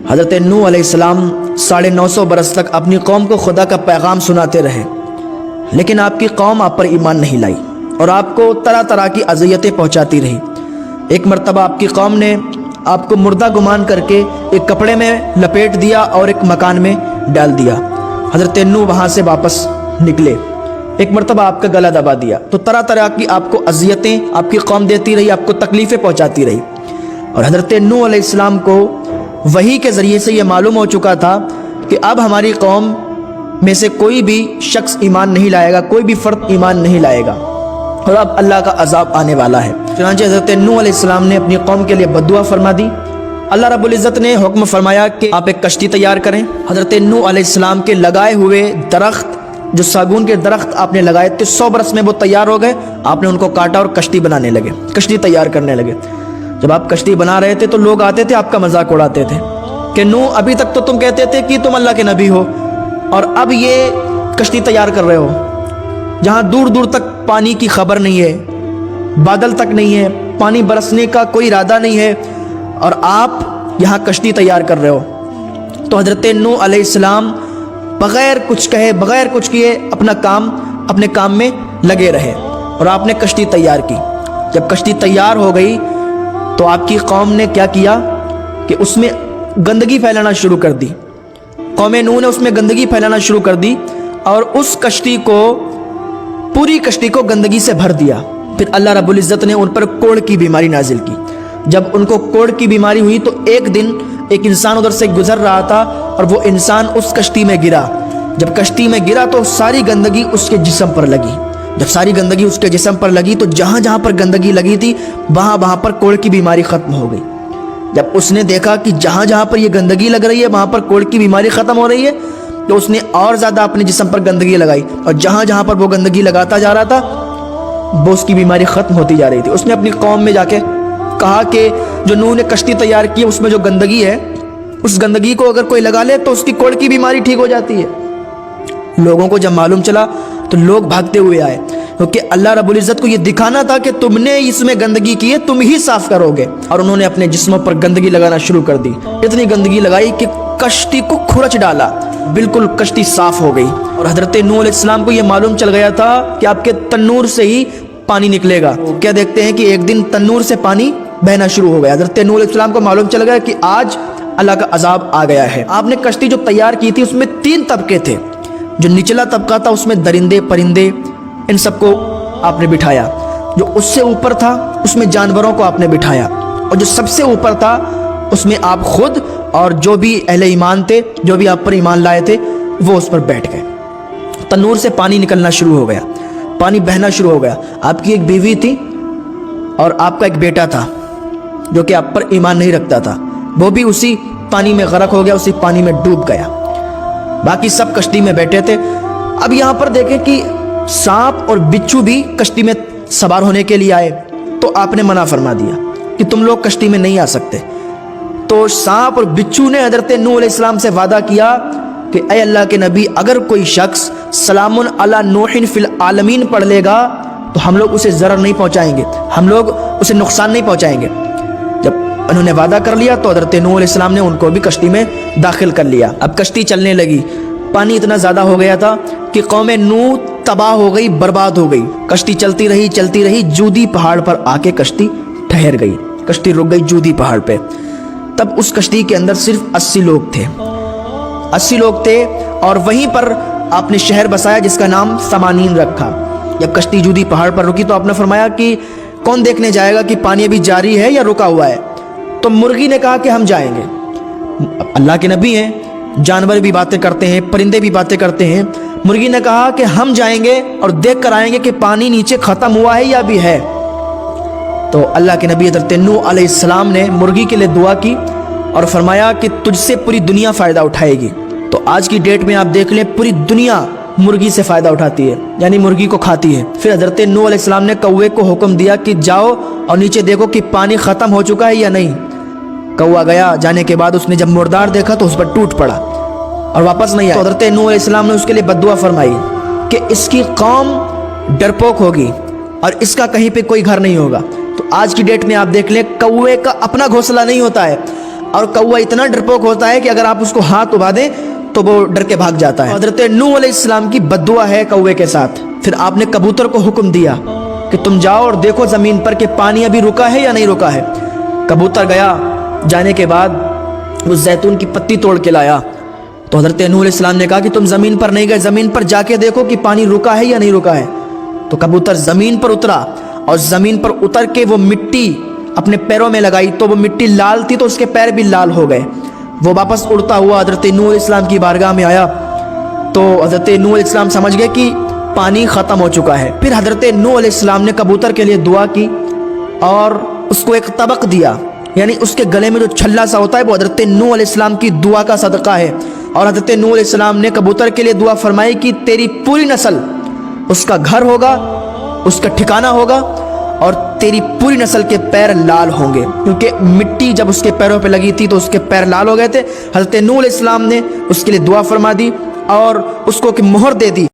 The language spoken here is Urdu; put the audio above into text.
حضرت نوح علیہ السلام 950 برس تک اپنی قوم کو خدا کا پیغام سناتے رہے، لیکن آپ کی قوم آپ پر ایمان نہیں لائی اور آپ کو طرح طرح کی اذیتیں پہنچاتی رہی۔ ایک مرتبہ آپ کی قوم نے آپ کو مردہ گمان کر کے ایک کپڑے میں لپیٹ دیا اور ایک مکان میں ڈال دیا۔ حضرت نوح وہاں سے واپس نکلے، ایک مرتبہ آپ کا گلا دبا دیا، تو طرح طرح کی آپ کو اذیتیں آپ کی قوم دیتی رہی، آپ کو تکلیفیں پہنچاتی رہی۔ اور حضرت نوح علیہ السلام کو وحی کے ذریعے سے یہ معلوم ہو چکا تھا کہ اب ہماری قوم میں سے کوئی بھی شخص ایمان نہیں لائے گا، کوئی بھی فرد ایمان نہیں لائے گا، اور اب اللہ کا عذاب آنے والا ہے۔ چنانچہ حضرت نوح علیہ السلام نے اپنی قوم کے لیے بد دعا فرما دی۔ اللہ رب العزت نے حکم فرمایا کہ آپ ایک کشتی تیار کریں۔ حضرت نوح علیہ السلام کے لگائے ہوئے درخت، جو ساگون کے درخت آپ نے لگائے تھے، 100 برس میں وہ تیار ہو گئے۔ آپ نے ان کو کاٹا اور کشتی بنانے لگے، کشتی تیار کرنے لگے۔ جب آپ کشتی بنا رہے تھے تو لوگ آتے تھے، آپ کا مذاق اڑاتے تھے کہ نوح ابھی تک تو تم کہتے تھے کہ تم اللہ کے نبی ہو، اور اب یہ کشتی تیار کر رہے ہو جہاں دور دور تک پانی کی خبر نہیں ہے، بادل تک نہیں ہے، پانی برسنے کا کوئی ارادہ نہیں ہے، اور آپ یہاں کشتی تیار کر رہے ہو۔ تو حضرت نوح علیہ السلام بغیر کچھ کہے، بغیر کچھ کیے اپنے کام میں لگے رہے، اور آپ نے کشتی تیار کی۔ جب کشتی تیار ہو گئی تو آپ کی قوم نے کیا کیا کہ اس میں گندگی پھیلانا شروع کر دی۔ قوم نوح نے اس میں گندگی پھیلانا شروع کر دی اور اس کشتی کو، پوری کشتی کو گندگی سے بھر دیا۔ پھر اللہ رب العزت نے ان پر کوڑ کی بیماری نازل کی۔ جب ان کو کوڑ کی بیماری ہوئی تو ایک دن ایک انسان ادھر سے گزر رہا تھا اور وہ انسان اس کشتی میں گرا۔ جب کشتی میں گرا تو ساری گندگی اس کے جسم پر لگی۔ جب ساری گندگی اس کے جسم پر لگی تو جہاں جہاں پر گندگی لگی تھی وہاں پر کوڑ کی بیماری ختم ہو گئی۔ جب اس نے دیکھا کہ جہاں جہاں پر یہ گندگی لگ رہی ہے وہاں پر کوڑ کی بیماری ختم ہو رہی ہے، تو اس نے اور زیادہ اپنے جسم پر گندگی لگائی، اور جہاں جہاں پر وہ گندگی لگاتا جا رہا تھا وہ اس کی بیماری ختم ہوتی جا رہی تھی۔ اس نے اپنی قوم میں جا کے کہا کہ جو نوح نے کشتی تیار کی ہے اس میں جو گندگی ہے، اس گندگی کو اگر کوئی لگا لے تو اس کی کوڑ کی بیماری ٹھیک ہو جاتی ہے۔ لوگوں کو جب معلوم چلا تو لوگ بھاگتے ہوئے آئے، کیونکہ اللہ رب العزت کو یہ دکھانا تھا کہ تم نے اس میں گندگی کی ہے، تم ہی صاف کرو گے۔ اور انہوں نے اپنے جسموں پر گندگی لگانا شروع کر دی، اتنی گندگی لگائی کہ کشتی کو کھرچ ڈالا، بالکل کشتی صاف ہو گئی۔ اور حضرت نوح علیہ السلام کو یہ معلوم چل گیا تھا کہ آپ کے تنور سے ہی پانی نکلے گا۔ کیا دیکھتے ہیں کہ ایک دن تنور سے پانی بہنا شروع ہو گیا۔ حضرت نوح علیہ السلام کو معلوم چل گیا کہ آج اللہ کا عذاب آ گیا ہے۔ آپ نے کشتی جو تیار کی تھی اس میں 3 طبقے تھے۔ جو نچلا طبقہ تھا اس میں درندے پرندے ان سب کو آپ نے بٹھایا، جو اس سے اوپر تھا اس میں جانوروں کو آپ نے بٹھایا، اور جو سب سے اوپر تھا اس میں آپ خود اور جو بھی اہل ایمان تھے، جو بھی آپ پر ایمان لائے تھے، وہ اس پر بیٹھ گئے۔ تنور سے پانی نکلنا شروع ہو گیا، پانی بہنا شروع ہو گیا۔ آپ کی ایک بیوی تھی اور آپ کا ایک بیٹا تھا جو کہ آپ پر ایمان نہیں رکھتا تھا، وہ بھی اسی پانی میں غرق ہو گیا، اسی پانی میں ڈوب گیا۔ باقی سب کشتی میں بیٹھے تھے۔ اب یہاں پر دیکھیں کہ سانپ اور بچھو بھی کشتی میں سوار ہونے کے لیے آئے، تو آپ نے منع فرما دیا کہ تم لوگ کشتی میں نہیں آ سکتے۔ تو سانپ اور بچھو نے حضرت نوح علیہ السلام سے وعدہ کیا کہ اے اللہ کے نبی، اگر کوئی شخص سلام علی نوح فی العالمین پڑھ لے گا تو ہم لوگ اسے ضرر نہیں پہنچائیں گے، ہم لوگ اسے نقصان نہیں پہنچائیں گے۔ جب انہوں نے وعدہ کر لیا تو حضرت نوح علیہ السلام نے ان کو بھی کشتی میں داخل کر لیا۔ اب کشتی چلنے لگی، پانی اتنا زیادہ ہو گیا تھا کہ قوم نوح تباہ ہو گئی، برباد ہو گئی۔ کشتی چلتی رہی، جودی پہاڑ پر آ کے کشتی ٹھہر گئی، کشتی رک گئی جودی پہاڑ پہ۔ تب اس کشتی کے اندر صرف 80 لوگ تھے، 80 لوگ تھے، اور وہیں پر آپ نے شہر بسایا جس کا نام سمانین رکھا۔ جب کشتی جودی پہاڑ پر رکی تو آپ نے فرمایا کہ کون دیکھنے جائے گا کہ پانی ابھی جاری ہے یا رکا ہوا ہے؟ تو مرغی نے کہا کہ ہم جائیں گے۔ اللہ کے نبی ہیں، جانور بھی باتیں کرتے ہیں، پرندے بھی باتیں کرتے ہیں۔ مرغی نے کہا کہ ہم جائیں گے اور دیکھ کر آئیں گے کہ پانی نیچے ختم ہوا ہے یا بھی ہے۔ تو اللہ کے نبی حضرت نوح علیہ السلام نے مرغی کے لیے دعا کی اور فرمایا کہ تجھ سے پوری دنیا فائدہ اٹھائے گی۔ تو آج کی ڈیٹ میں آپ دیکھ لیں پوری دنیا مرغی سے فائدہ اٹھاتی ہے، یعنی مرغی کو کھاتی ہے۔ پھر حضرت نوح علیہ السلام نے کوے کو حکم دیا کہ جاؤ اور نیچے دیکھو کہ پانی ختم ہو چکا ہے یا نہیں۔ کوا گیا، جانے کے بعد اس نے جب مردار دیکھا تو اس پر ٹوٹ پڑا اور واپس نہیں آیا۔ تو حضرت نوح علیہ السلام نے اس کے لیے بد دعا فرمائی کہ اس کی قوم ڈرپوک ہوگی اور اس کا کہیں پہ کوئی گھر نہیں ہوگا۔ تو آج کی ڈیٹ میں آپ دیکھ لیں کوے کا اپنا گھونسلہ نہیں ہوتا ہے، اور کوا اتنا ڈرپوک ہوتا ہے کہ اگر آپ اس کو ہاتھ اٹھا دیں تو وہ ڈر کے بھاگ جاتا ہے. حضرت نوح علیہ السلام کی بد دعا ہے کوے کے ساتھ. پھر آپ نے کبوتر کو حکم دیا کہ تم جاؤ اور دیکھو زمین پر کہ پانی ابھی رکا ہے یا نہیں رکا ہے. کبوتر گیا, جانے کے بعد وہ زیتون کی پتی توڑ کے لایا. تو حضرت نوح علیہ السلام نے کہا کہ تم زمین پر نہیں گئے, زمین پر جا کے دیکھو کہ پانی رکا ہے یا نہیں رکا ہے. تو کبوتر زمین پر اترا اور زمین پر اتر کے وہ مٹی اپنے پیروں میں لگائی تو وہ مٹی لال تھی تو اس کے پیر بھی لال ہو گئے. وہ واپس اڑتا ہوا حضرت نوح علیہ السلام کی بارگاہ میں آیا تو حضرت نوح علیہ السلام سمجھ گئے کہ پانی ختم ہو چکا ہے. پھر حضرت نوح علیہ السلام نے کبوتر کے لیے دعا کی اور اس کو ایک طبق دیا, یعنی اس کے گلے میں جو چھلا سا ہوتا ہے وہ حضرت نوح علیہ السلام کی دعا کا صدقہ ہے. اور حضرت نوح علیہ السلام نے کبوتر کے لیے دعا فرمائی کہ تیری پوری نسل اس کا گھر ہوگا, اس کا ٹھکانہ ہوگا اور تیری پوری نسل کے پیر لال ہوں گے, کیونکہ مٹی جب اس کے پیروں پہ لگی تھی تو اس کے پیر لال ہو گئے تھے. حضرت نوح علیہ السلام نے اس کے لیے دعا فرما دی اور اس کو کہ مہر دے دی